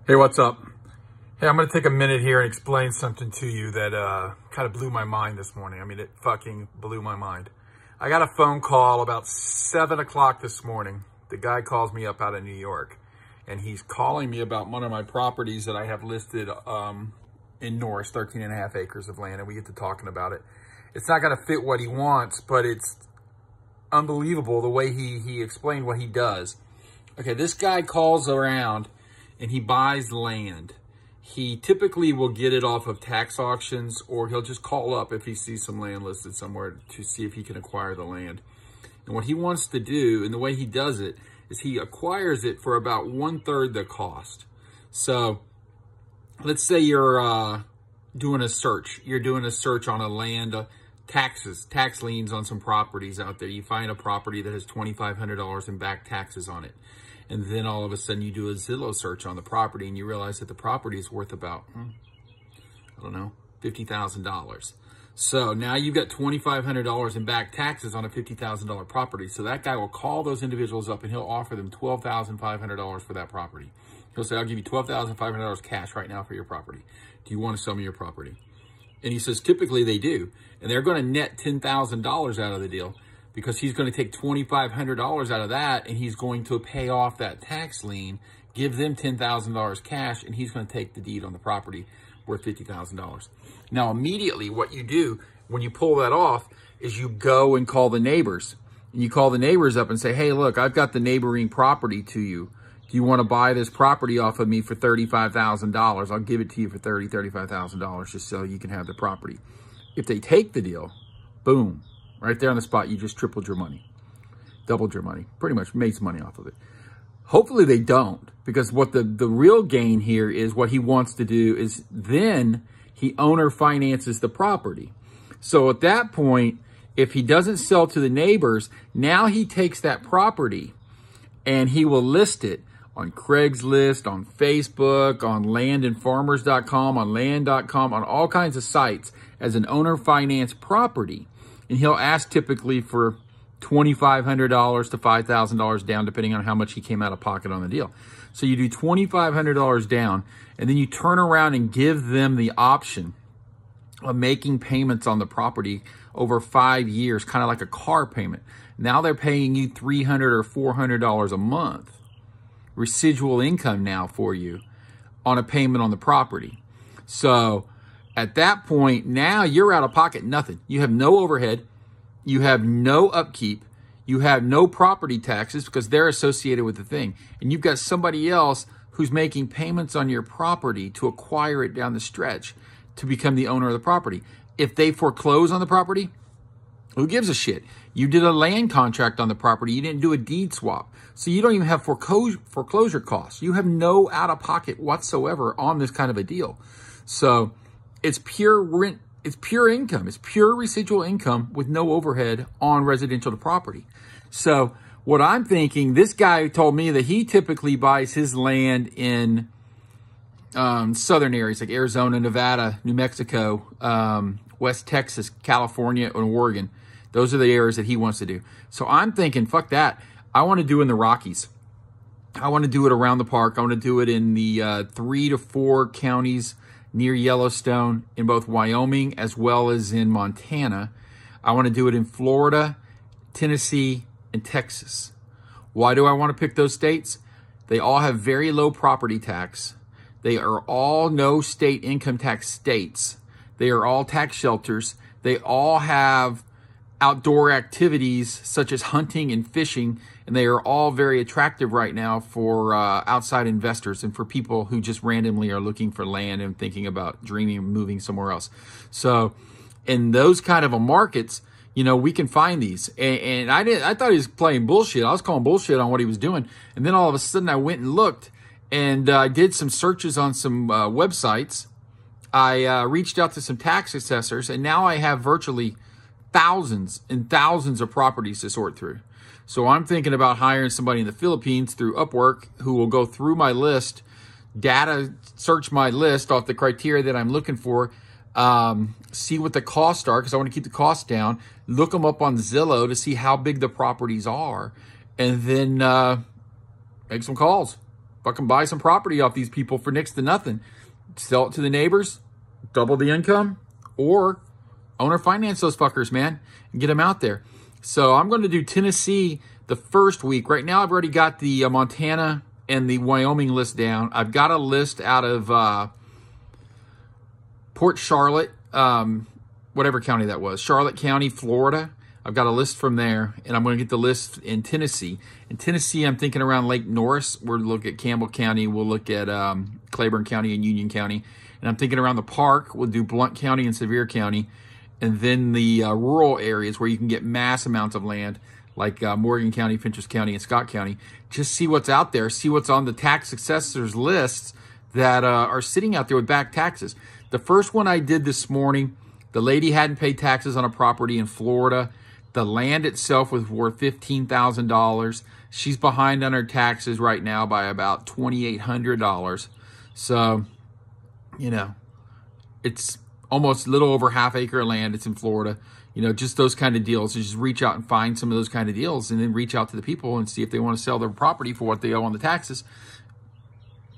Hey, what's up? Hey, I'm going to take a minute here and explain something to you that kind of blew my mind this morning. I mean, it fucking blew my mind. I got a phone call about 7 o'clock this morning. The guy calls me up out of New York, and he's calling me about one of my properties that I have listed in Norris, 13 and a half acres of land, and we get to talking about it. It's not going to fit what he wants, but it's unbelievable the way he explained what he does. Okay, this guy calls around and he buys land. He typically will get it off of tax auctions, or he'll just call up if he sees some land listed somewhere to see if he can acquire the land. And what he wants to do, and the way he does it, is he acquires it for about 1/3 the cost. So let's say you're doing a search. You're doing a search on a land, tax liens on some properties out there. You find a property that has $2,500 in back taxes on it. And then all of a sudden you do a Zillow search on the property and you realize that the property is worth about, I don't know, $50,000. So now you've got $2,500 in back taxes on a $50,000 property. So that guy will call those individuals up and he'll offer them $12,500 for that property. He'll say, I'll give you $12,500 cash right now for your property. Do you want to sell me your property? And he says, typically they do. And they're going to net $10,000 out of the deal, because he's going to take $2,500 out of that and he's going to pay off that tax lien, give them $10,000 cash, and he's going to take the deed on the property worth $50,000. Now, immediately what you do when you pull that off is you go and call the neighbors. And you call the neighbors up and say, hey, look, I've got the neighboring property to you. Do you want to buy this property off of me for $35,000? I'll give it to you for $35,000 just so you can have the property. If they take the deal, boom. Right there on the spot, you just tripled your money, doubled your money, pretty much made some money off of it. Hopefully they don't, because what the real gain here is what he wants to do is then he owner finances the property. So at that point, if he doesn't sell to the neighbors, now he takes that property and he will list it on Craigslist, on Facebook, on landandfarmers.com, on land.com, on all kinds of sites as an owner finance property. And he'll ask typically for $2,500 to $5,000 down, depending on how much he came out of pocket on the deal. So you do $2,500 down, and then you turn around and give them the option of making payments on the property over 5 years, kind of like a car payment. Now they're paying you $300 or $400 a month, residual income now for you on a payment on the property. So at that point, now you're out of pocket nothing. You have no overhead. You have no upkeep. You have no property taxes because they're associated with the thing. And you've got somebody else who's making payments on your property to acquire it down the stretch to become the owner of the property. If they foreclose on the property, who gives a shit? You did a land contract on the property. You didn't do a deed swap. So you don't even have foreclosure costs. You have no out-of-pocket whatsoever on this kind of a deal. So it's pure rent, it's pure income, it's pure residual income with no overhead on residential property. So what I'm thinking, this guy told me that he typically buys his land in southern areas like Arizona, Nevada, New Mexico, West Texas, California, and Oregon. Those are the areas that he wants to do. So I'm thinking, fuck that. I want to do in the Rockies. I want to do it around the park. I want to do it in the 3 to 4 counties near Yellowstone, in both Wyoming as well as in Montana. I want to do it in Florida, Tennessee, and Texas. Why do I want to pick those states? They all have very low property tax. They are all no state income tax states. They are all tax shelters. They all have outdoor activities such as hunting and fishing, and they are all very attractive right now for outside investors and for people who just randomly are looking for land and thinking about dreaming of moving somewhere else. So in those kind of markets, you know, we can find these. And I thought he was playing bullshit. I was calling bullshit on what he was doing. And then all of a sudden I went and looked, and I did some searches on some websites. I reached out to some tax assessors, and now I have virtually thousands and thousands of properties to sort through. So I'm thinking about hiring somebody in the Philippines through Upwork who will go through my list, data search my list off the criteria that I'm looking for, see what the costs are, because I want to keep the costs down, look them up on Zillow to see how big the properties are, and then make some calls. fucking buy some property off these people for next to nothing. Sell it to the neighbors, double the income, or owner finance those fuckers, man, and get them out there. So I'm going to do Tennessee the first week. Right now, I've already got the Montana and the Wyoming list down. I've got a list out of Port Charlotte, whatever county that was, Charlotte County, Florida. I've got a list from there, and I'm going to get the list in Tennessee. In Tennessee, I'm thinking around Lake Norris. We'll look at Campbell County. We'll look at Claiborne County and Union County. And I'm thinking around the park. We'll do Blount County and Sevier County. And then the rural areas where you can get mass amounts of land, like Morgan County, Fentress County, and Scott County. Just see what's out there. See what's on the tax assessors lists that are sitting out there with back taxes. The first one I did this morning, the lady hadn't paid taxes on a property in Florida. The land itself was worth $15,000. She's behind on her taxes right now by about $2,800. So, you know, it's almost a little over half acre of land. It's in Florida. You know, just those kind of deals. You just reach out and find some of those kind of deals, and then reach out to the people and see if they want to sell their property for what they owe on the taxes.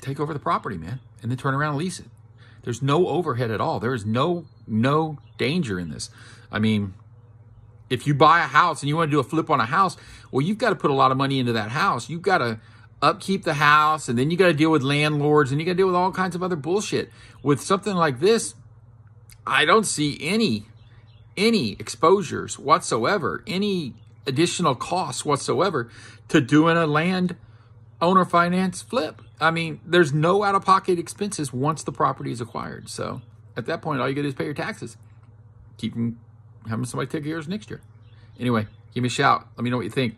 Take over the property, man, and then turn around and lease it. There's no overhead at all. There is no danger in this. I mean, if you buy a house and you want to do a flip on a house, well, you've got to put a lot of money into that house. You've got to upkeep the house, and then you got to deal with landlords, and you got to deal with all kinds of other bullshit. With something like this, I don't see any exposures whatsoever, any additional costs whatsoever to doing a land owner finance flip. I mean, there's no out-of-pocket expenses once the property is acquired. So at that point, all you got to do is pay your taxes. Keep from having somebody take yours next year. Anyway, give me a shout. Let me know what you think.